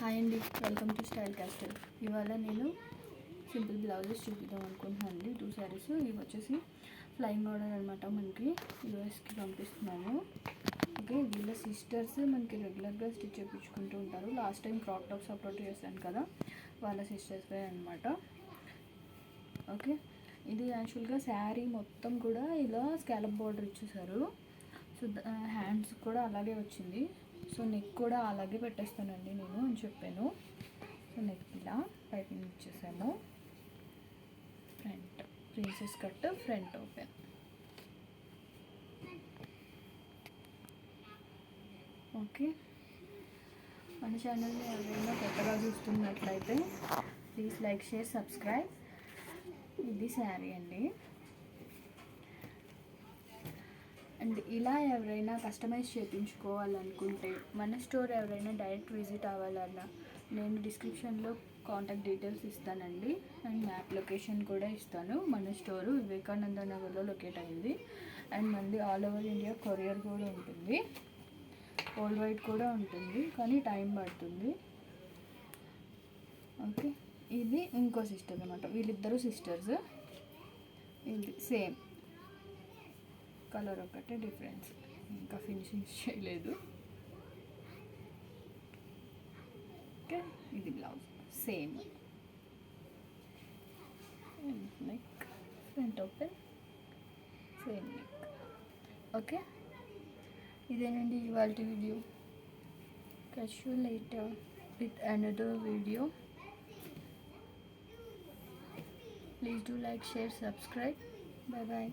Hi అండి, welcome to style castor. ఇవాళ నేను సింపుల్ బ్లౌజెస్ చూపిద్దాం అనుకుంటున్నాను అండి. 2 శారీస్. ఇవి వచ్చేసి ఫ్లయింగ్ ఆర్డర్ అనమాట. మనకి యూఎస్కి పంపిస్తున్నాను. ఓకే, వీళ్ళ సిస్టర్స్ మనకి రెగ్యులర్గా స్టిచ్ చేయించుకుంటూ ఉంటారు. Last time crop tops upload చేశాను కదా, వాళ్ళ సిస్టర్స్వే అనమాట. ఓకే, ఇది యాక్చువల్గా శారీ మొత్తం కూడా ఇలా స్కాలప్ బార్డర్ ఇచ్చేసారు. సో హ్యాండ్స్ కూడా అలాగే వచ్చింది. సో నెక్ కూడా అలాగే పెట్టేస్తానండి నేను అని చెప్పాను. సో నెక్ ఇలా పైపింగ్ ఇచ్చేసాను. Front princess cut, front open. Okay, మన ఛానల్ని ఎవరైనా కొత్తగా చూస్తున్నట్లయితే ప్లీజ్ లైక్, షేర్, సబ్స్క్రైబ్. ఇది శారీ అండి. అండ్ ఇలా ఎవరైనా కస్టమైజ్ చేయించుకోవాలనుకుంటే, మన స్టోర్ ఎవరైనా డైరెక్ట్ విజిట్ అవ్వాలన్నా నేను డిస్క్రిప్షన్లో కాంటాక్ట్ డీటెయిల్స్ ఇస్తానండి. అండ్ మ్యాప్ లొకేషన్ కూడా ఇస్తాను. మన స్టోరు వివేకానంద నగర్లో లొకేట్ అయింది. అండ్ మనది ఆల్ ఓవర్ ఇండియా కొరియర్ కూడా ఉంటుంది, వరల్డ్ వైడ్ కూడా ఉంటుంది, కానీ టైం పడుతుంది. ఓకే, ఇది ఇంకో సిస్టర్ అనమాట. వీళ్ళిద్దరూ సిస్టర్స్. ఇది సేమ్ కలర్ ఒకటే డిఫరెన్స్, ఇంకా ఫినిషింగ్ చేయలేదు. ఓకే, ఇది blouse same. Neck front open, same neck. Okay, ఇదేనండి ఇవాళ video. catch you later with another video. Please do like, share, subscribe. Bye bye.